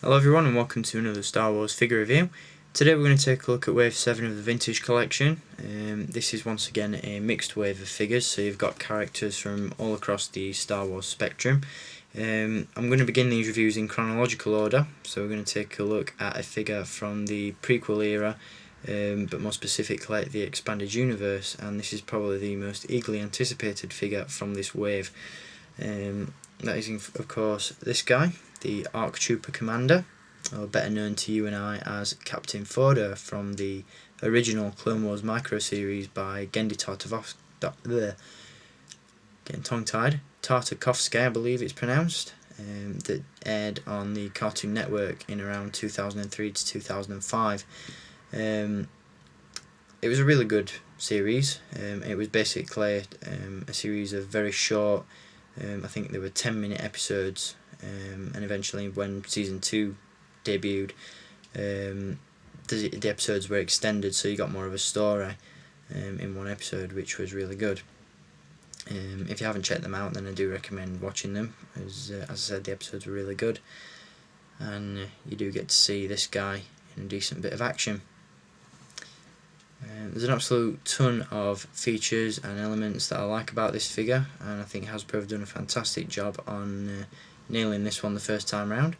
Hello everyone and welcome to another Star Wars figure review. Today we're going to take a look at Wave 7 of the Vintage Collection. This is once again a mixed wave of figures, so you've got characters from all across the Star Wars spectrum. I'm going to begin these reviews in chronological order, so we're going to take a look at a figure from the prequel era, but more specifically the Expanded Universe, and this is probably the most eagerly anticipated figure from this wave. That is of course this guy, the ARC Commander, or better known to you and I as Captain Fordo from the original Clone Wars micro series by Genndy Tartakovsky, I believe it's pronounced, that aired on the Cartoon Network in around 2003 to 2005. It was a really good series. It was basically a series of very short, I think there were 10-minute episodes, and eventually when Season 2 debuted, the episodes were extended, so you got more of a story in one episode, which was really good. If you haven't checked them out, then I do recommend watching them, as I said, the episodes were really good, and you do get to see this guy in a decent bit of action. There's an absolute ton of features and elements that I like about this figure, and I think Hasbro have done a fantastic job on nailing this one the first time round.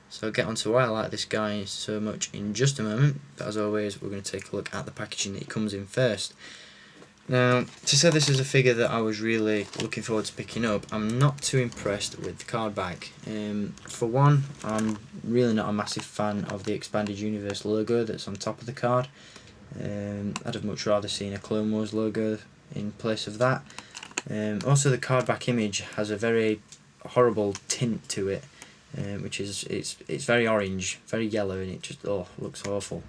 So I'll get on to why I like this guy so much in just a moment, but as always we're going to take a look at the packaging that he comes in first. Now, to say this is a figure that I was really looking forward to picking up, I'm not too impressed with the card back. For one, I'm really not a massive fan of the Expanded Universe logo that's on top of the card. I'd have much rather seen a Clone Wars logo in place of that. Also, the card back image has a very horrible tint to it, which is it's very orange, very yellow, and it just looks awful.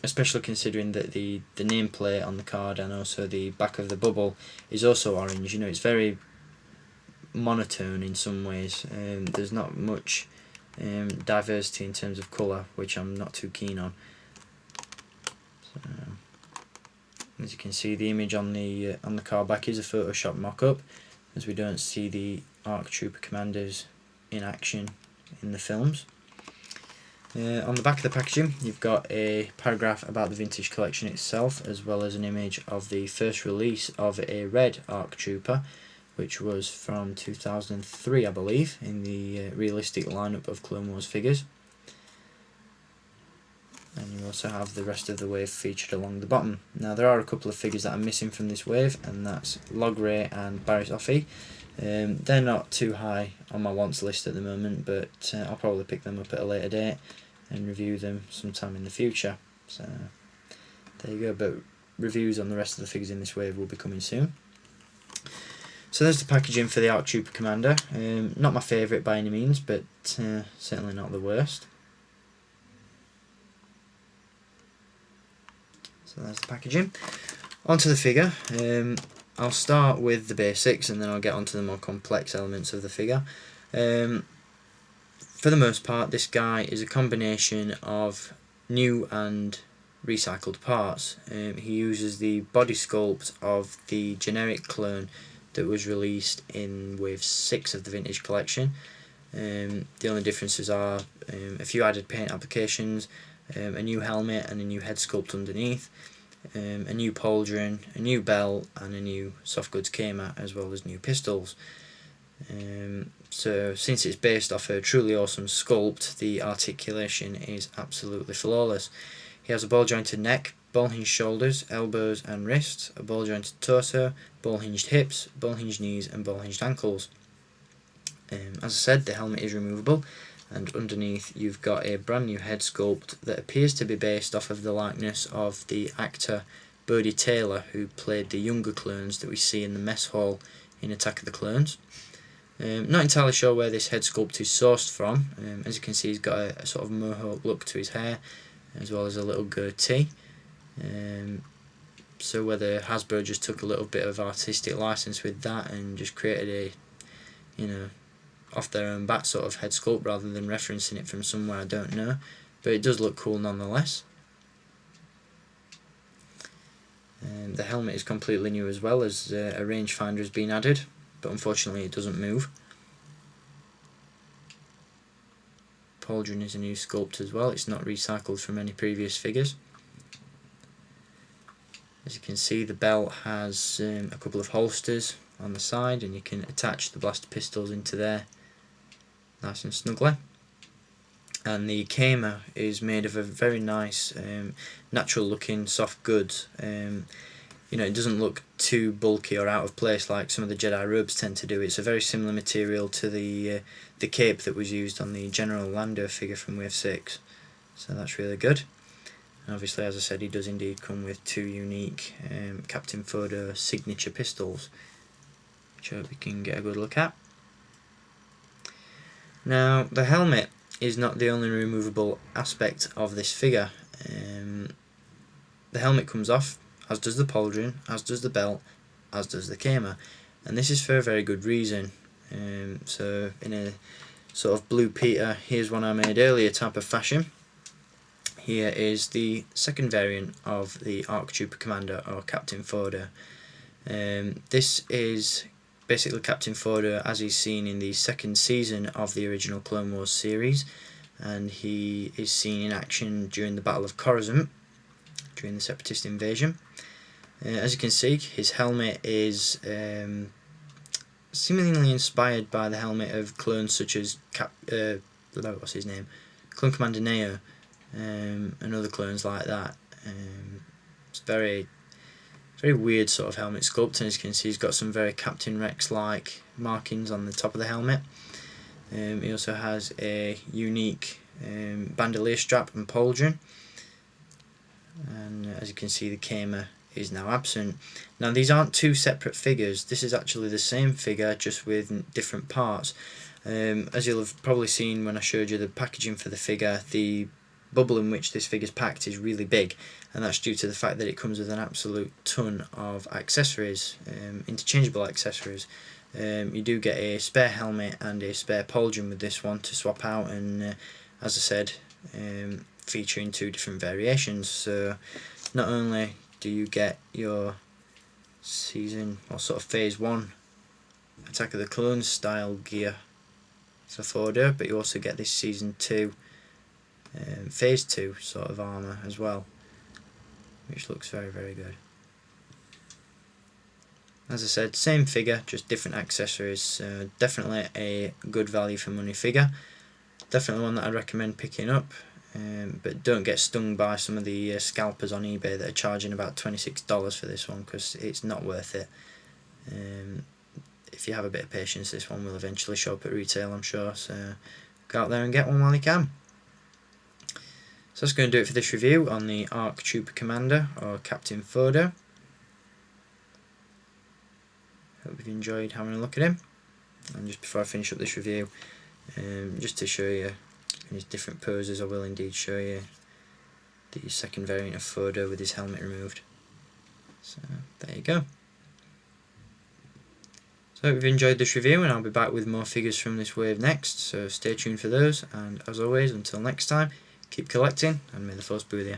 Especially considering that the nameplate on the card and also the back of the bubble is also orange. You know, it's very monotone in some ways. There's not much diversity in terms of colour, which I'm not too keen on. So, as you can see, the image on the card back is a Photoshop mock-up, as we don't see the ARC Trooper commanders in action in the films. On the back of the packaging, you've got a paragraph about the vintage collection itself, as well as an image of the first release of a red ARC Trooper, which was from 2003, I believe, in the realistic lineup of Clone Wars figures. And you also have the rest of the wave featured along the bottom. Now, there are a couple of figures that I'm missing from this wave, and that's Logray and Barriss Offee. They're not too high on my wants list at the moment, but I'll probably pick them up at a later date and review them sometime in the future. So there you go, but reviews on the rest of the figures in this wave will be coming soon. So there's the packaging for the ARC Trooper Commander. Not my favourite by any means, but certainly not the worst. So there's the packaging. Onto the figure. I'll start with the basics and then I'll get onto the more complex elements of the figure. For the most part, this guy is a combination of new and recycled parts. He uses the body sculpt of the generic clone that was released in Wave 6 of the Vintage Collection. The only differences are a few added paint applications, a new helmet and a new head sculpt underneath, a new pauldron, a new belt, and a new softgoods K-mat, as well as new pistols. So since it's based off a truly awesome sculpt, the articulation is absolutely flawless. He has a ball jointed neck, ball hinged shoulders, elbows and wrists, a ball jointed torso, ball hinged hips, ball hinged knees and ball hinged ankles. As I said, the helmet is removable, and underneath you've got a brand new head sculpt that appears to be based off of the likeness of the actor Bodie Taylor, who played the younger clones that we see in the mess hall in Attack of the Clones. Not entirely sure where this head sculpt is sourced from. As you can see, he's got a sort of mohawk look to his hair, as well as a little goatee. So whether Hasbro just took a little bit of artistic license with that and just created a, off their own bat sort of head sculpt rather than referencing it from somewhere, I don't know, but it does look cool nonetheless. The helmet is completely new as well, as a rangefinder has been added, but unfortunately it doesn't move. pauldron is a new sculpt as well, it's not recycled from any previous figures. As you can see, the belt has a couple of holsters on the side, and you can attach the blaster pistols into there nice and snugly. And the Kama is made of a very nice natural looking soft goods. You know, it doesn't look too bulky or out of place like some of the Jedi robes tend to do. It's a very similar material to the cape that was used on the General Lando figure from Wave 6, so that's really good. And obviously, as I said, he does indeed come with two unique Captain Fordo signature pistols, which I hope you can get a good look at. Now, the helmet is not the only removable aspect of this figure. The helmet comes off, as does the pauldron, as does the belt, as does the Kama, and this is for a very good reason. So in a sort of Blue Peter, here's one I made earlier type of fashion, here is the second variant of the ARC Trooper Commander, or Captain Fordo. This is basically Captain Fordo as he's seen in the second season of the original Clone Wars series, and he is seen in action during the Battle of Coruscant, during the Separatist invasion. As you can see, his helmet is seemingly inspired by the helmet of clones such as what's his name? Clone Commander Neo, and other clones like that. It's very weird sort of helmet sculpt, and as you can see, he's got some very Captain Rex-like markings on the top of the helmet. He also has a unique bandolier strap and pauldron, and as you can see, the Kama is now absent. Now, these aren't two separate figures, this is actually the same figure just with different parts. As you'll have probably seen when I showed you the packaging for the figure, the bubble in which this figure is packed is really big, and that's due to the fact that it comes with an absolute ton of accessories, interchangeable accessories. You do get a spare helmet and a spare pauldron with this one to swap out, and as I said, featuring two different variations. So not only do you get your season or sort of phase 1 Attack of the Clones style gear for Fordo, but you also get this season 2 phase 2 sort of armour as well, which looks very good. As I said, same figure, just different accessories. Definitely a good value for money figure, definitely one that I'd recommend picking up. But don't get stung by some of the scalpers on eBay that are charging about $26 for this one, because it's not worth it. If you have a bit of patience, this one will eventually show up at retail, I'm sure, so go out there and get one while you can. So that's going to do it for this review on the ARC Trooper Commander, or Captain Fordo. Hope you've enjoyed having a look at him. And just before I finish up this review, just to show you in his different poses, I will indeed show you the second variant of Fordo with his helmet removed. So there you go. So I hope you've enjoyed this review, and I'll be back with more figures from this wave next, so stay tuned for those, and as always, until next time, keep collecting, and may the Force be with you.